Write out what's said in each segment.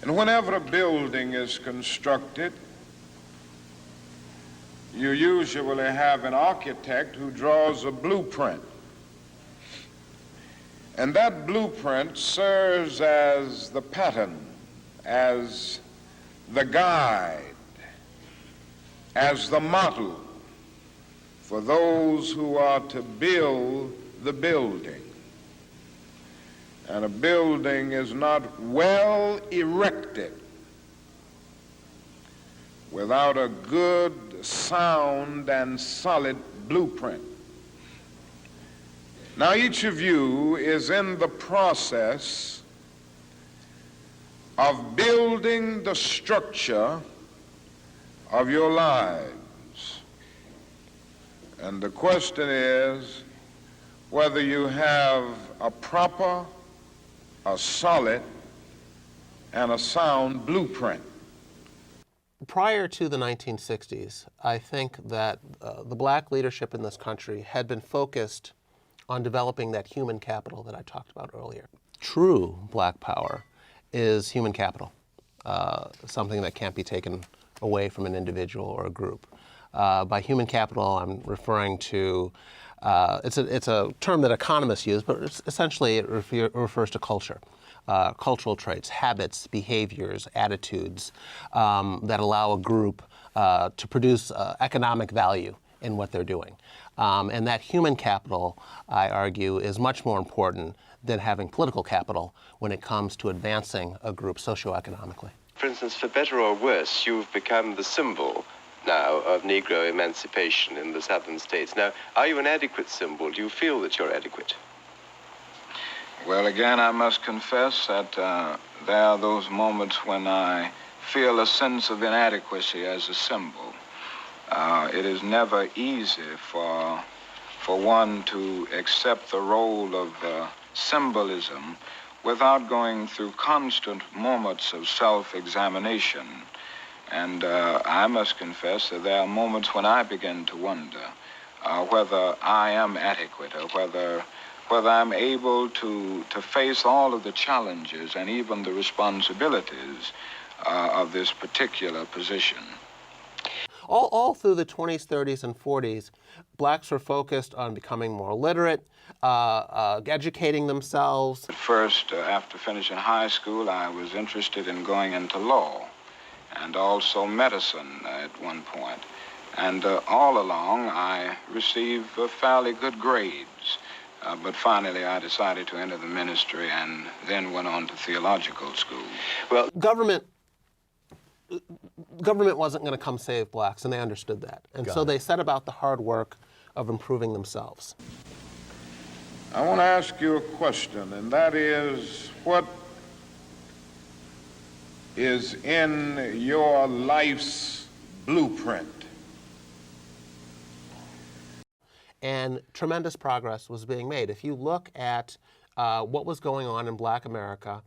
And whenever a building is constructed, you usually have an architect who draws a blueprint. And that blueprint serves as the pattern, as the guide, as the model for those who are to build the building. And a building is not well erected without a good, sound, and solid blueprint. Now, each of you is in the process of building the structure of your lives. And the question is whether you have a proper, a solid, and a sound blueprint. Prior to the 1960s, I think that the black leadership in this country had been focused on developing that human capital that I talked about earlier. True black power is human capital, something that can't be taken away from an individual or a group. By human capital, I'm referring to, it's a term that economists use, but essentially it refers to culture. Cultural traits, habits, behaviors, attitudes that allow a group to produce economic value in what they're doing. And that human capital, I argue, is much more important than having political capital when it comes to advancing a group socioeconomically. For instance, for better or worse, you've become the symbol now of Negro emancipation in the southern states. Now, are you an adequate symbol? Do you feel that you're adequate? Well, again, I must confess that there are those moments when I feel a sense of inadequacy as a symbol. It is never easy for one to accept the role of symbolism without going through constant moments of self-examination. And I must confess that there are moments when I begin to wonder whether I am adequate or whether I'm able to face all of the challenges and even the responsibilities of this particular position. All through the 20s, 30s, and 40s, blacks were focused on becoming more literate, educating themselves. At first, after finishing high school, I was interested in going into law and also medicine at one point. And all along, I received fairly good grades. But finally, I decided to enter the ministry and then went on to theological school. Well, government wasn't going to come save blacks, and they understood that. And so they set about the hard work of improving themselves. I want to ask you a question, and that is, what is in your life's blueprint? And tremendous progress was being made. If you look at what was going on in black America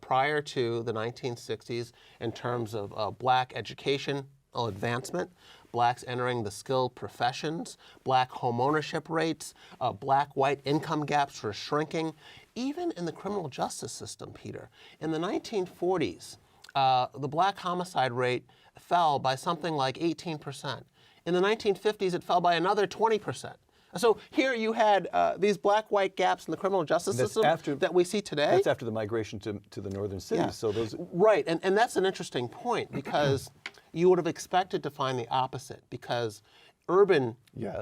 prior to the 1960s in terms of black educational advancement, blacks entering the skilled professions, black home ownership rates, black-white income gaps were shrinking. Even in the criminal justice system, Peter, in the 1940s, the black homicide rate fell by something like 18%. In the 1950s, it fell by another 20%. So here you had these black-white gaps in the criminal justice system that we see today. That's after the migration to the northern cities. Yeah. So those... Right, and that's an interesting point because you would have expected to find the opposite because urban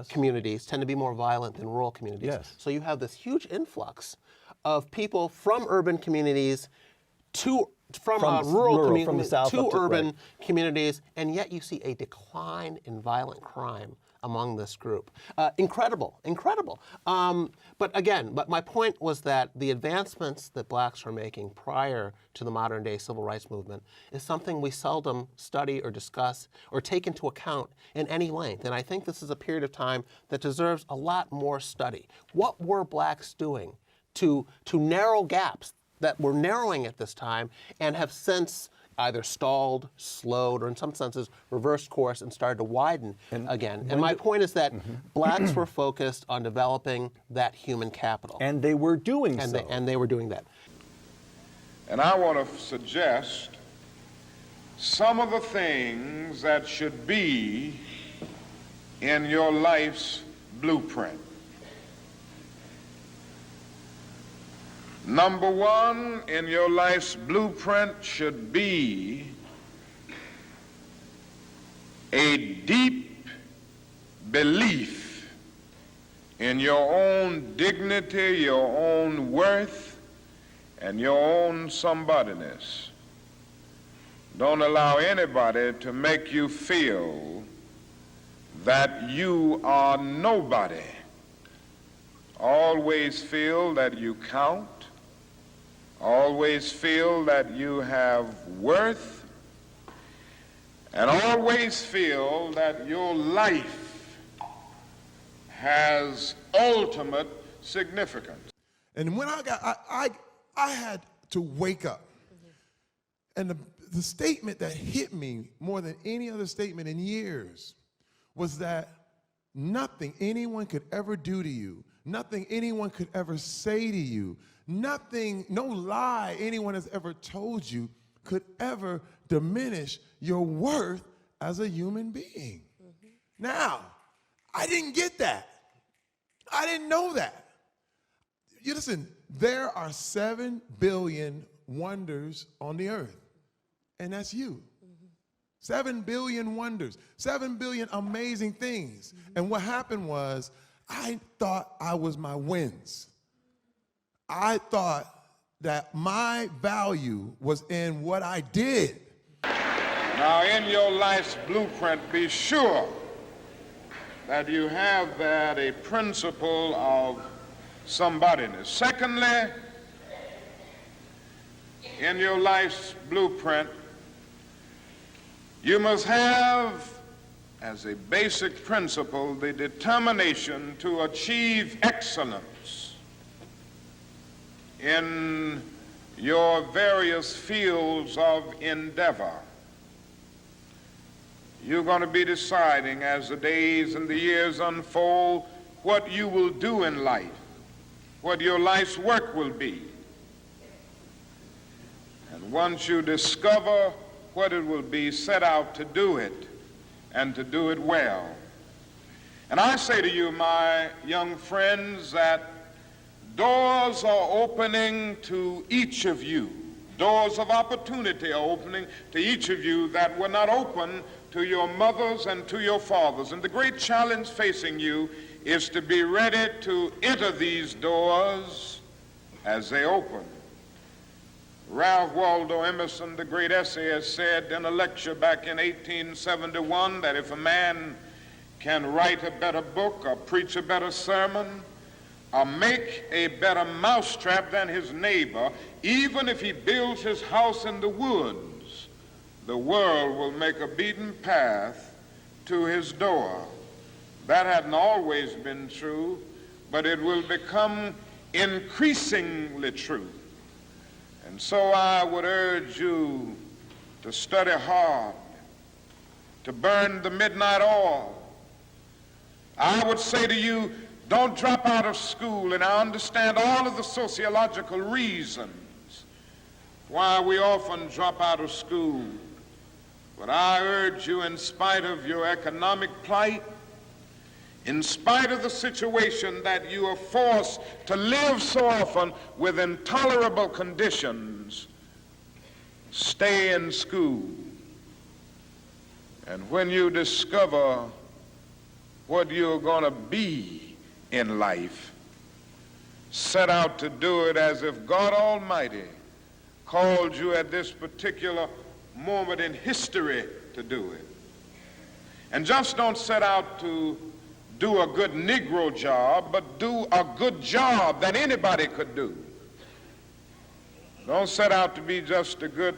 communities tend to be more violent than rural communities. Yes. So you have this huge influx of people from urban communities from rural communities to urban communities, and yet you see a decline in violent crime among this group. Incredible. But my point was that the advancements that blacks were making prior to the modern day civil rights movement is something we seldom study or discuss or take into account in any length. And I think this is a period of time that deserves a lot more study. What were blacks doing to narrow gaps that were narrowing at this time and have since either stalled, slowed, or in some senses reversed course and started to widen again. And my point is that blacks were focused on developing that human capital. And they were doing so. And they were doing that. And I want to suggest some of the things that should be in your life's blueprint. Number one in your life's blueprint should be a deep belief in your own dignity, your own worth, and your own somebodyness. Don't allow anybody to make you feel that you are nobody. Always feel that you count. Always feel that you have worth. And always feel that your life has ultimate significance. And when I had to wake up. And the statement that hit me more than any other statement in years was that nothing anyone could ever do to you, nothing anyone could ever say to you, nothing, no lie anyone has ever told you could ever diminish your worth as a human being. Now, I didn't get that. I didn't know that. You listen, there are 7 billion wonders on the earth, and that's you. 7 billion wonders, 7 billion amazing things. And what happened was, I thought I was my wins. I thought that my value was in what I did. Now, in your life's blueprint, be sure that you have that a principle of somebodyness. Secondly, in your life's blueprint, you must have as a basic principle the determination to achieve excellence in your various fields of endeavor. You're going to be deciding as the days and the years unfold what you will do in life, what your life's work will be. And once you discover what it will be, set out to do it and to do it well. And I say to you, my young friends, that doors are opening to each of you. Doors of opportunity are opening to each of you that were not open to your mothers and to your fathers. And the great challenge facing you is to be ready to enter these doors as they open. Ralph Waldo Emerson, the great essayist, said in a lecture back in 1871 that if a man can write a better book or preach a better sermon or make a better mousetrap than his neighbor, even if he builds his house in the woods, the world will make a beaten path to his door. That hadn't always been true, but it will become increasingly true. And so I would urge you to study hard, to burn the midnight oil. I would say to you, don't drop out of school, and I understand all of the sociological reasons why we often drop out of school. But I urge you, in spite of your economic plight, in spite of the situation that you are forced to live so often with intolerable conditions, stay in school. And when you discover what you're going to be in life, set out to do it as if God Almighty called you at this particular moment in history to do it. And just don't set out to do a good Negro job, but do a good job that anybody could do. Don't set out to be just a good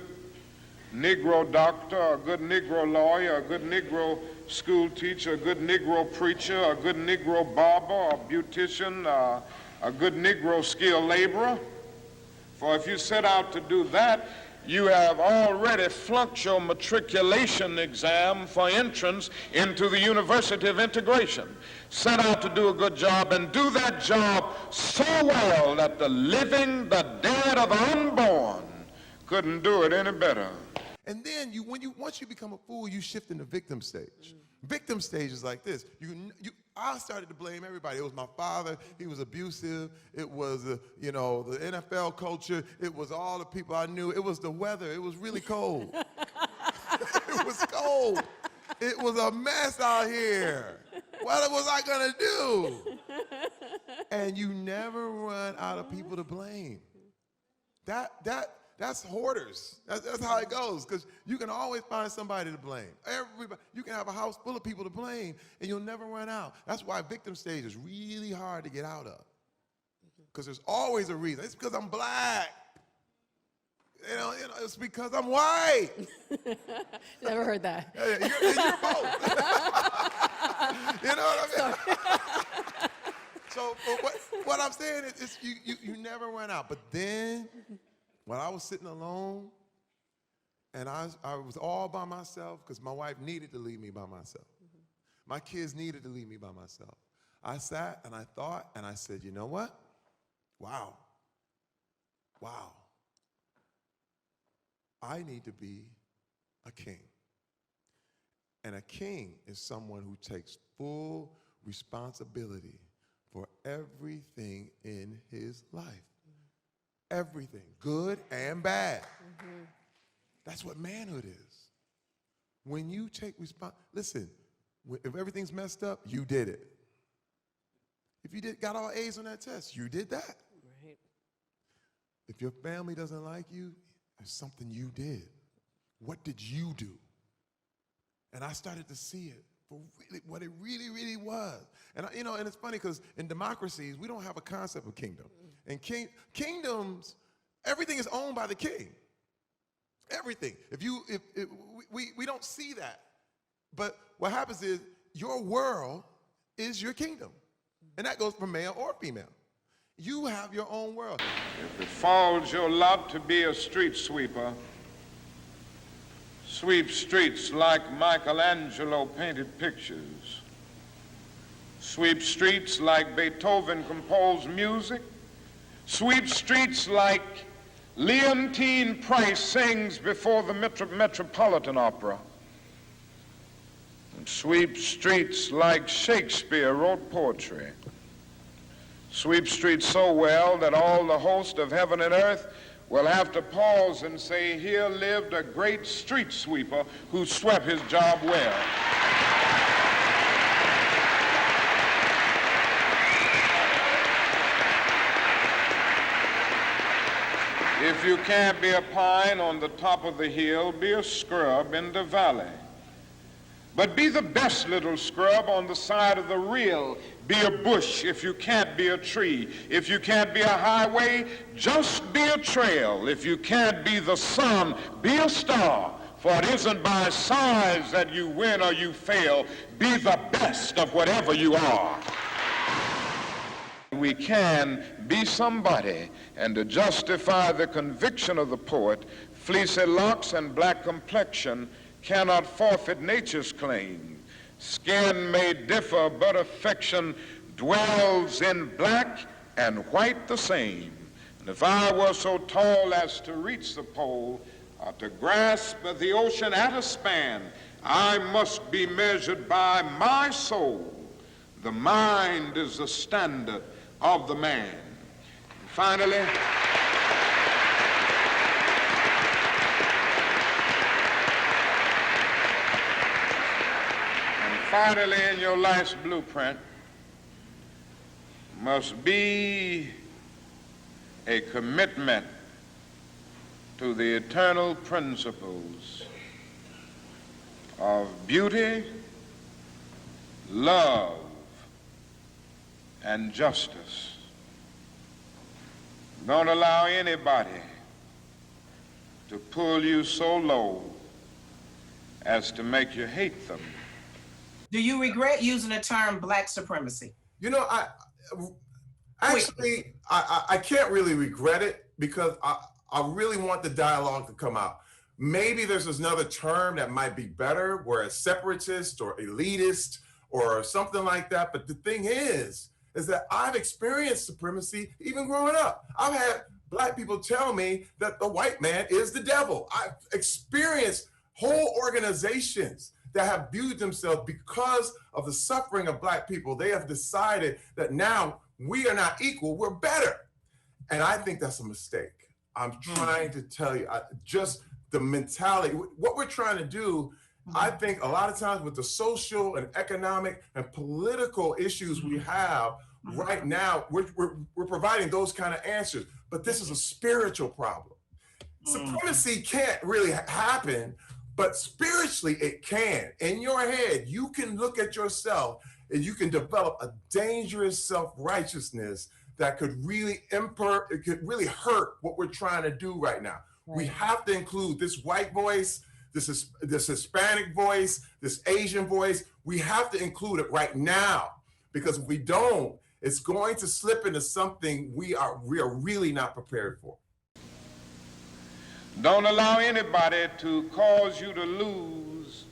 Negro doctor, a good Negro lawyer, a good Negro school teacher, a good Negro preacher, a good Negro barber, a beautician, a good Negro skilled laborer. For if you set out to do that, you have already flunked your matriculation exam for entrance into the University of Integration. Set out to do a good job and do that job so well that the living, the dead, or the unborn couldn't do it any better. And then once you become a fool, you shift into victim stage. Victim stage is like this. I started to blame everybody. It was my father. He was abusive. It was the NFL culture. It was all the people I knew. It was the weather. It was really cold. It was cold. It was a mess out here. What was I gonna do? And you never run out of people to blame. That's hoarders. That's how it goes, because you can always find somebody to blame. Everybody, you can have a house full of people to blame, and you'll never run out. That's why victim stage is really hard to get out of, because there's always a reason. It's because I'm black. You know, it's because I'm white. Never heard that. You're both. You know what I mean? So what I'm saying is you never run out. But then, when I was sitting alone, and I was all by myself, because my wife needed to leave me by myself. My kids needed to leave me by myself. I sat and I thought, and I said, you know what? Wow. I need to be a king. And a king is someone who takes full responsibility for everything in his life. Everything, good and bad. That's what manhood is. When you take listen, if everything's messed up, you did it. If you got all A's on that test, you did that. Right. If your family doesn't like you, there's something you did. What did you do? And I started to see it for really, what it really, really was. And and it's funny, because in democracies, we don't have a concept of kingdom. And kingdoms, everything is owned by the king. Everything. We don't see that. But what happens is your world is your kingdom. And that goes for male or female. You have your own world. If it falls your lot to be a street sweeper, sweep streets like Michelangelo painted pictures. Sweep streets like Beethoven composed music. Sweep streets like Leontine Price sings before the Metropolitan Opera. And sweep streets like Shakespeare wrote poetry. Sweep streets so well that all the host of heaven and earth will have to pause and say, here lived a great street sweeper who swept his job well. If you can't be a pine on the top of the hill, be a scrub in the valley. But be the best little scrub on the side of the rill. Be a bush if you can't be a tree. If you can't be a highway, just be a trail. If you can't be the sun, be a star. For it isn't by size that you win or you fail. Be the best of whatever you are. We can be somebody, and to justify the conviction of the poet, fleecy locks and black complexion cannot forfeit nature's claim. Skin may differ, but affection dwells in black and white the same. And if I were so tall as to reach the pole, or to grasp the ocean at a span, I must be measured by my soul. The mind is the standard of the man. And finally, in your life's blueprint must be a commitment to the eternal principles of beauty, love, and justice. Don't allow anybody to pull you so low as to make you hate them. Do you regret using the term black supremacy? You know, I can't really regret it, because I really want the dialogue to come out. Maybe there's another term that might be better, whereas separatist or elitist or something like that. But the thing is that I've experienced supremacy even growing up. I've had Black people tell me that the white man is the devil. I've experienced whole organizations that have viewed themselves because of the suffering of Black people. They have decided that now we are not equal, we're better. And I think that's a mistake. I'm trying to tell you, just the mentality, what we're trying to do, I think a lot of times with the social and economic and political issues we have right now, we're providing those kind of answers. But this is a spiritual problem. Supremacy can't really happen, but spiritually it can. In your head, you can look at yourself and you can develop a dangerous self-righteousness that could really it could really hurt what we're trying to do right now. Right. We have to include this white voice, this Hispanic voice, this Asian voice. We have to include it right now, because if we don't, it's going to slip into something we are really not prepared for. Don't allow anybody to cause you to lose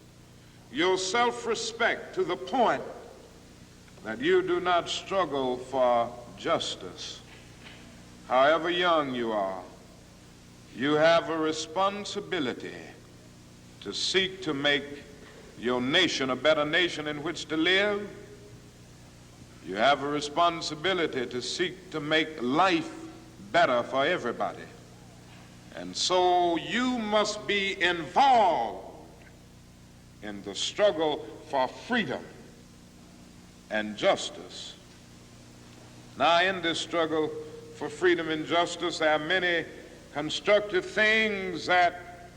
your self-respect to the point that you do not struggle for justice. However young you are, you have a responsibility to seek to make your nation a better nation in which to live. You have a responsibility to seek to make life better for everybody. And so you must be involved in the struggle for freedom and justice. Now, in this struggle for freedom and justice, there are many constructive things that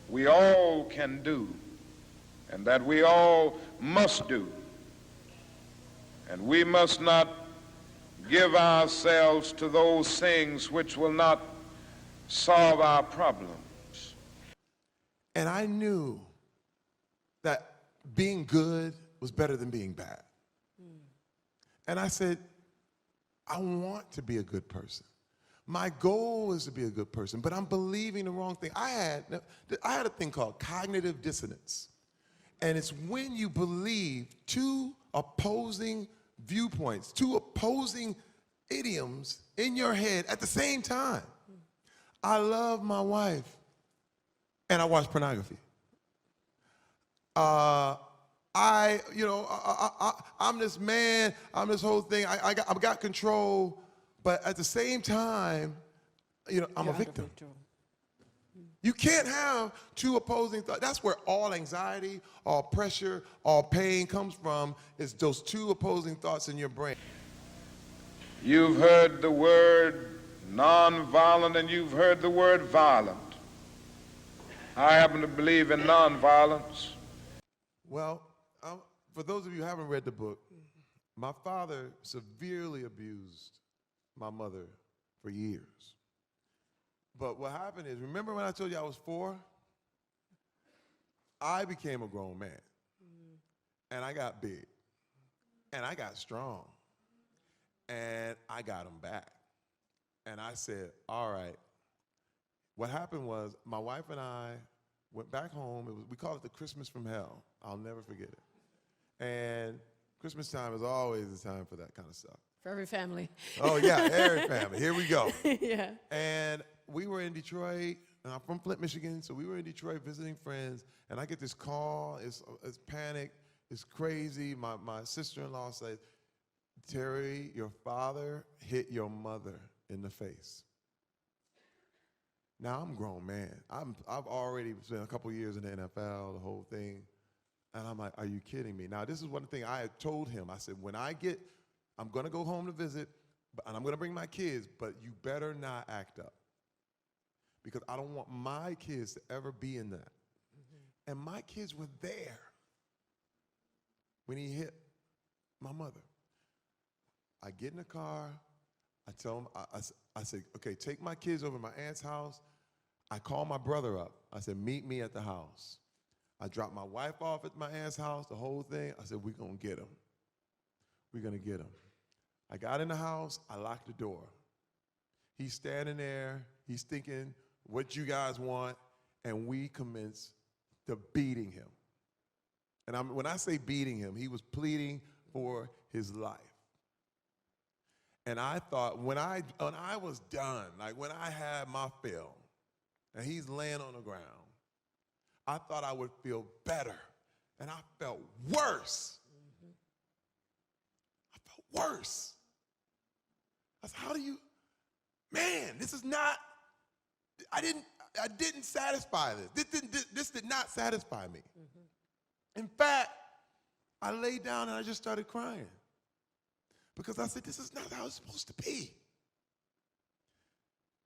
we all can do and that we all must do. And we must not give ourselves to those things which will not solve our problems. And I knew that being good was better than being bad. And I said, I want to be a good person. My goal is to be a good person, but I'm believing the wrong thing. I had a thing called cognitive dissonance. And it's when you believe two opposing viewpoints, two opposing idioms in your head at the same time. I love my wife, and I watch pornography. I'm this man, I'm this whole thing, I've got control, but at the same time, I'm a victim. You can't have two opposing thoughts. That's where all anxiety, all pressure, all pain comes from, is those two opposing thoughts in your brain. You've heard the word nonviolent and you've heard the word violent. I happen to believe in nonviolence. Well, for those of you who haven't read the book, my father severely abused my mother for years. But what happened is, remember when I told you I was 4? I became a grown man. And I got big. And I got strong. And I got him back. And I said, all right. What happened was, my wife and I went back home. We call it the Christmas from hell. I'll never forget it. And Christmas time is always the time for that kind of stuff. For every family. Oh, yeah, every family. Here we go. Yeah. And we were in Detroit, and I'm from Flint, Michigan, so we were in Detroit visiting friends, and I get this call. It's panic. It's crazy. My sister-in-law says, Terry, your father hit your mother in the face. Now, I'm a grown man. I've already spent a couple years in the NFL, the whole thing. And I'm like, are you kidding me? Now, this is one thing I had told him. I said, I'm going to go home to visit, and I'm going to bring my kids, but you better not act up. Because I don't want my kids to ever be in that. Mm-hmm. And my kids were there when he hit my mother. I get in the car. I tell him, I said, okay, take my kids over to my aunt's house. I call my brother up. I said, meet me at the house. I dropped my wife off at my aunt's house, the whole thing. I said, we're going to get him. We're going to get him. I got in the house. I locked the door. He's standing there. He's thinking, what you guys want? And we commenced to beating him. And when I say beating him, he was pleading for his life. And I thought when I was done, like when I had my fill, and he's laying on the ground, I thought I would feel better. And I felt worse. I felt worse. I said, how do you, man, this is not, I didn't satisfy this. This did not satisfy me. In fact, I laid down and I just started crying. Because I said, this is not how it's supposed to be.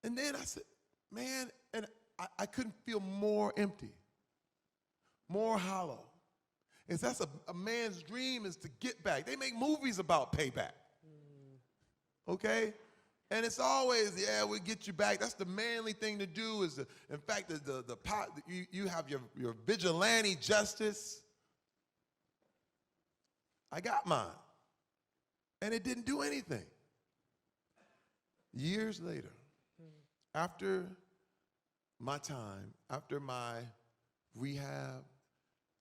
And then I said, man, and I couldn't feel more empty, more hollow. And that's a man's dream, is to get back. They make movies about payback. Okay? And it's always, yeah, we'll get you back. That's the manly thing to do. In fact, you have your vigilante justice. I got mine. And it didn't do anything. Years later, after my time, after my rehab,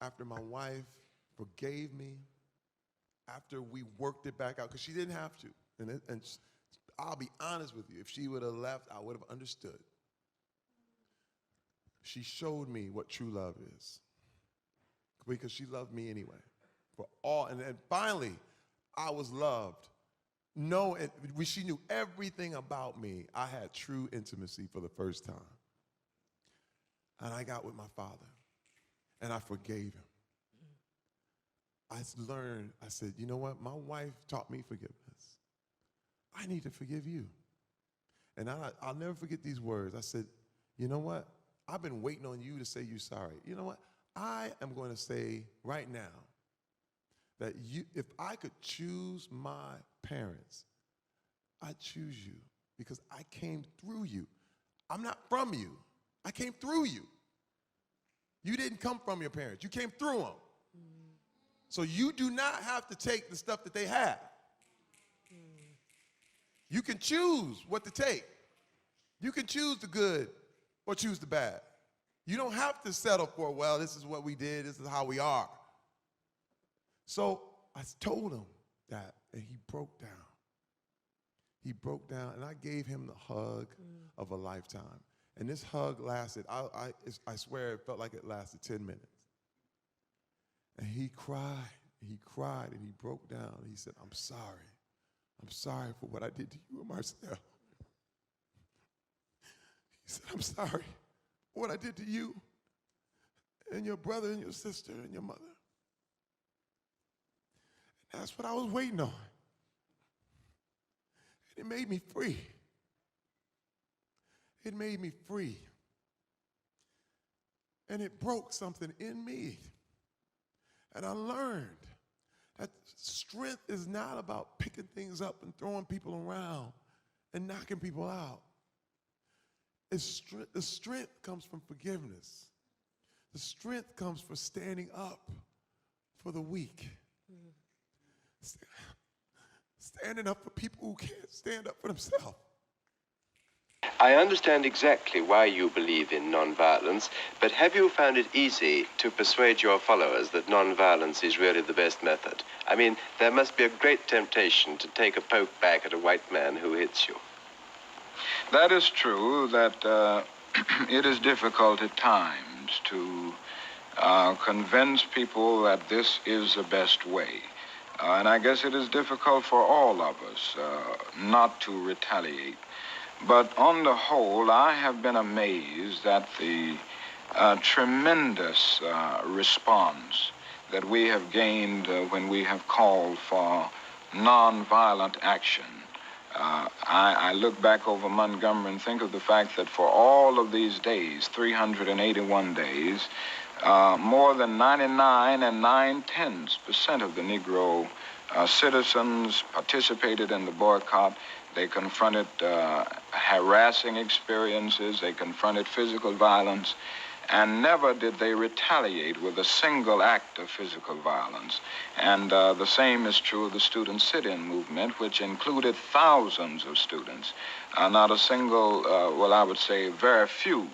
after my wife forgave me, after we worked it back out, because she didn't have to. And I'll be honest with you, if she would have left, I would have understood. She showed me what true love is, because she loved me anyway. And finally, I was loved. She knew everything about me. I had true intimacy for the first time. And I got with my father, and I forgave him. I learned, I said, you know what? My wife taught me forgiveness. I need to forgive you. And I'll never forget these words. I said, you know what? I've been waiting on you to say you're sorry. You know what? I am going to say right now that if I could choose my parents, I'd choose you, because I came through you. I'm not from you. I came through you. You didn't come from your parents. You came through them. So you do not have to take the stuff that they have. You can choose what to take. You can choose the good or choose the bad. You don't have to settle for, well, this is what we did, this is how we are. So I told him that, and he broke down. He broke down, and I gave him the hug of a lifetime. And this hug lasted, I swear it felt like it lasted 10 minutes. And he cried, and he broke down. And he said, I'm sorry. I'm sorry for what I did to you and Marcel. He said, I'm sorry for what I did to you and your brother and your sister and your mother. And that's what I was waiting on. And it made me free. It made me free. And it broke something in me. And I learned that strength is not about picking things up and throwing people around and knocking people out. The strength comes from forgiveness. The strength comes from standing up for the weak. Standing up for people who can't stand up for themselves. I understand exactly why you believe in nonviolence, but have you found it easy to persuade your followers that nonviolence is really the best method? I mean, there must be a great temptation to take a poke back at a white man who hits you. That is true, that it is difficult at times to convince people that this is the best way. And I guess it is difficult for all of us not to retaliate. But on the whole, I have been amazed at the tremendous response that we have gained when we have called for nonviolent action. I look back over Montgomery and think of the fact that for all of these days, 381 days, more than 99 9/10% of the Negro citizens participated in the boycott. They confronted harassing experiences, they confronted physical violence, and never did they retaliate with a single act of physical violence. And the same is true of the student sit-in movement, which included thousands of students. Not a single, well, I would say very few,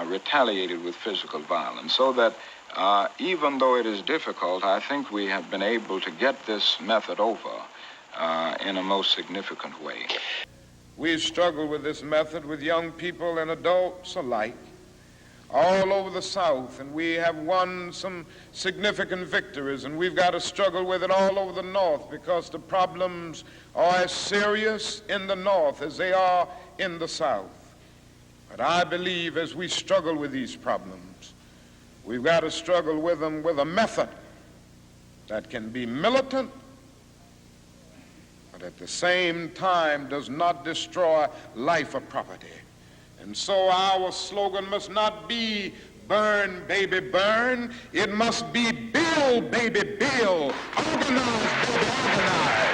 retaliated with physical violence. So that even though it is difficult, I think we have been able to get this method over in a most significant way. We struggle with this method with young people and adults alike all over the South, and we have won some significant victories, and we've got to struggle with it all over the North because the problems are as serious in the North as they are in the South. But I believe as we struggle with these problems, we've got to struggle with them with a method that can be militant, but at the same time does not destroy life or property. And so our slogan must not be burn, baby, burn. It must be build, baby, build. Organize, baby, organize.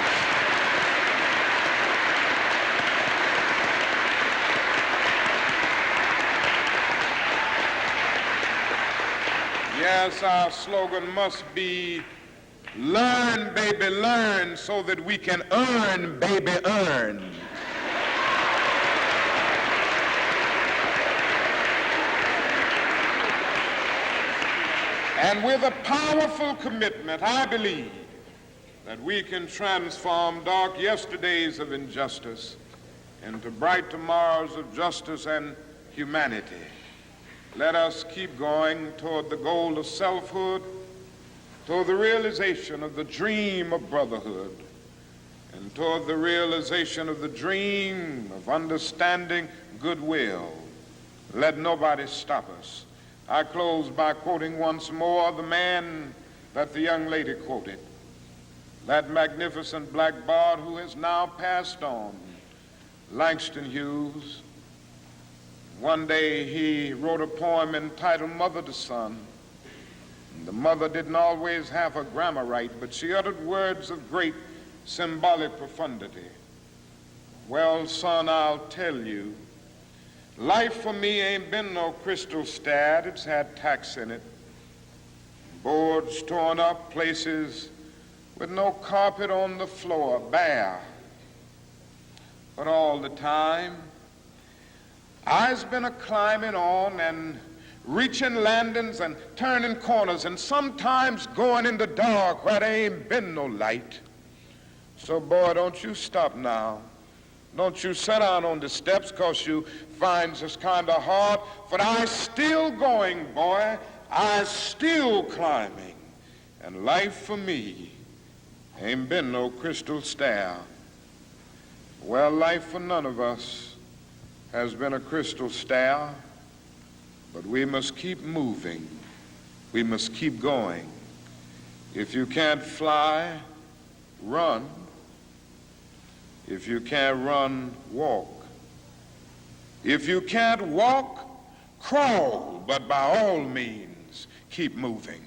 Yes, our slogan must be learn, baby, learn, so that we can earn, baby, earn. And with a powerful commitment, I believe that we can transform dark yesterdays of injustice into bright tomorrows of justice and humanity. Let us keep going toward the goal of selfhood, toward the realization of the dream of brotherhood, and toward the realization of the dream of understanding goodwill. Let nobody stop us. I close by quoting once more the man that the young lady quoted, that magnificent black bard who has now passed on, Langston Hughes. One day he wrote a poem entitled Mother to Son. The mother didn't always have her grammar right, but she uttered words of great symbolic profundity. Well, son, I'll tell you, life for me ain't been no crystal stair. It's had tacks in it, boards torn up, places with no carpet on the floor, bare. But all the time, I's been a climbing on and reaching landings and turning corners and sometimes going in the dark where there ain't been no light. So, boy, don't you stop now. Don't you sit down on the steps 'cause you find this kind of hard. But I's still going, boy. I's still climbing. And life for me ain't been no crystal stair. Well, life for none of us has been a crystal stair, but we must keep moving. We must keep going. If you can't fly, run. If you can't run, walk. If you can't walk, crawl, but by all means, keep moving.